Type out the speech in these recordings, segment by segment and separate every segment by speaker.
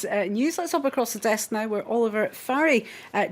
Speaker 1: news. Let's hop across the desk now where Oliver Farry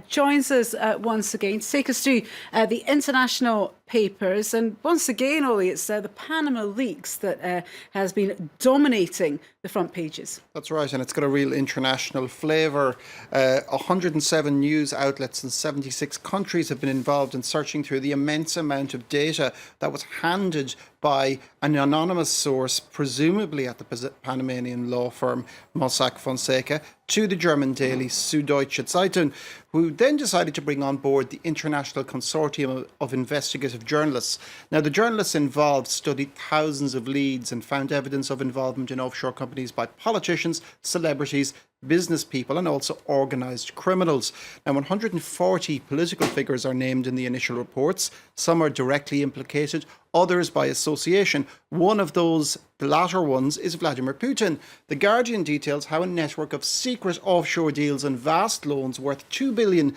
Speaker 1: joins us once again to take us through the international papers. And once again, Ollie, it's the Panama leaks that has been dominating the front pages.
Speaker 2: That's right, and it's got a real international flavour. 107 news outlets in 76 countries have been involved in searching through the immense amount of data that was handed by an anonymous source, presumably at the Panamanian law firm Mossack Fonseca, to the German daily Süddeutsche Zeitung, who then decided to bring on board the International Consortium of Investigative Journalists. Now, the journalists involved studied thousands of leads and found evidence of involvement in offshore companies by politicians, celebrities, business people and also organised criminals. Now, 140 political figures are named in the initial reports. Some are directly implicated, others by association. One of those, the latter ones, is Vladimir Putin. The Guardian details how a network of secret offshore deals and vast loans worth €2 billion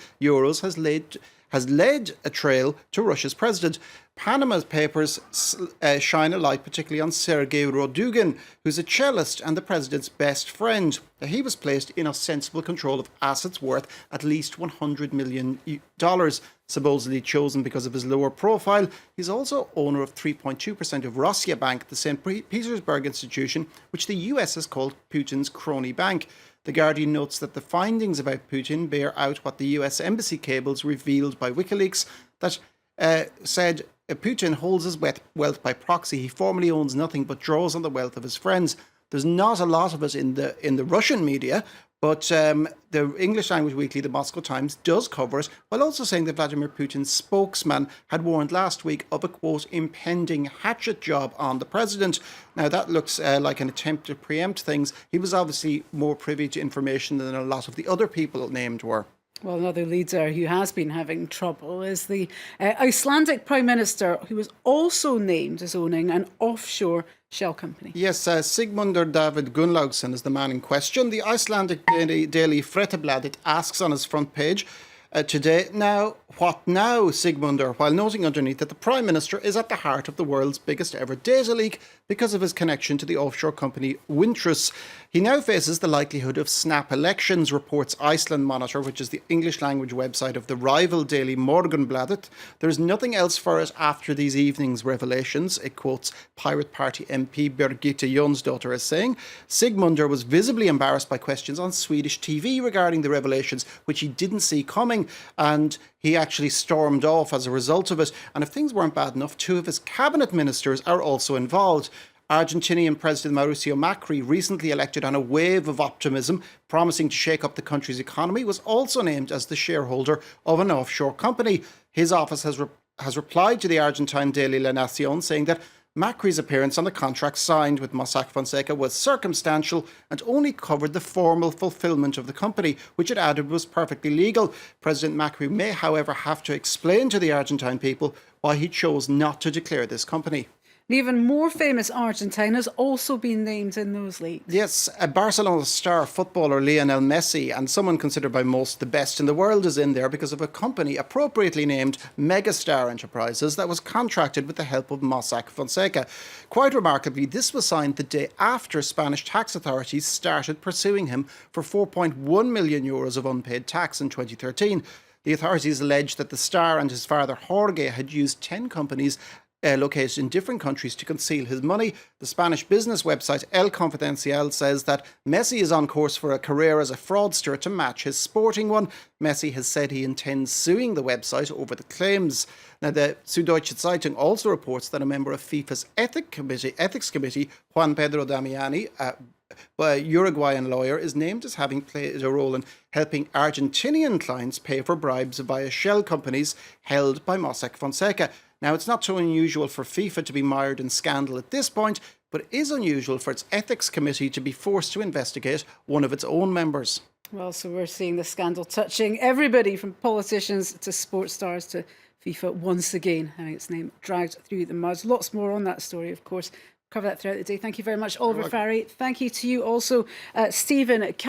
Speaker 2: has led a trail to Russia's president. Panama Papers shine a light particularly on Sergei Rodugin, who's a cellist and the president's best friend. He was placed in ostensible control of assets worth at least $100 million, supposedly chosen because of his lower profile. He's also owner of 3.2% of Russia Bank, the St. Petersburg institution, which the US has called Putin's crony bank. The Guardian notes that the findings about Putin bear out what the US embassy cables revealed by WikiLeaks that said Putin holds his wealth by proxy. He formally owns nothing but draws on the wealth of his friends. There's not a lot of it in the Russian media, but the English language weekly, the Moscow Times, does cover it, while also saying that Vladimir Putin's spokesman had warned last week of a, quote, impending hatchet job on the president. Now, that looks like an attempt to preempt things. He was obviously more privy to information than a lot of the other people named were.
Speaker 1: Well, another leader who has been having trouble is the Icelandic Prime Minister, who was also named as owning an offshore shell company.
Speaker 2: Yes, Sigmundur David Gunnlaugsson is the man in question. The Icelandic daily Fréttablaðið asks on his front page today, now, what now, Sigmundur? While noting underneath that the Prime Minister is at the heart of the world's biggest ever data leak because of his connection to the offshore company Wintris. He now faces the likelihood of snap elections, reports Iceland Monitor, which is the English language website of the rival daily Morgunblaðið. There's nothing else for it after these evening's revelations, it quotes Pirate Party MP Birgitta Jónsdóttir as saying. Sigmundur was visibly embarrassed by questions on Swedish TV regarding the revelations, which he didn't see coming, and he actually stormed off as a result of it. And if things weren't bad enough, two of his cabinet ministers are also involved. Argentinian President Mauricio Macri, recently elected on a wave of optimism, promising to shake up the country's economy, was also named as the shareholder of an offshore company. His office has replied to the Argentine daily La Nación, saying that Macri's appearance on the contract signed with Mossack Fonseca was circumstantial and only covered the formal fulfilment of the company, which it added was perfectly legal. President Macri may, however, have to explain to the Argentine people why he chose not to declare this company.
Speaker 1: An even more famous Argentine has also been named in those leaks.
Speaker 2: Yes, a Barcelona star footballer Lionel Messi, and someone considered by most the best in the world, is in there because of a company appropriately named Megastar Enterprises that was contracted with the help of Mossack Fonseca. Quite remarkably, this was signed the day after Spanish tax authorities started pursuing him for €4.1 million of unpaid tax in 2013. The authorities alleged that the star and his father Jorge had used 10 companies located in different countries to conceal his money. The Spanish business website El Confidencial says that Messi is on course for a career as a fraudster to match his sporting one. Messi has said he intends suing the website over the claims. Now, the Süddeutsche Zeitung also reports that a member of FIFA's ethics committee, Juan Pedro Damiani, a Uruguayan lawyer, is named as having played a role in helping Argentinian clients pay for bribes via shell companies held by Mossack Fonseca. Now, it's not so unusual for FIFA to be mired in scandal at this point, but it is unusual for its ethics committee to be forced to investigate one of its own members.
Speaker 1: Well, so we're seeing the scandal touching everybody from politicians to sports stars to FIFA once again having its name dragged through the mud. Lots more on that story, of course. Cover that throughout the day. Thank you very much, Oliver Farry. Thank you to you also, Stephen.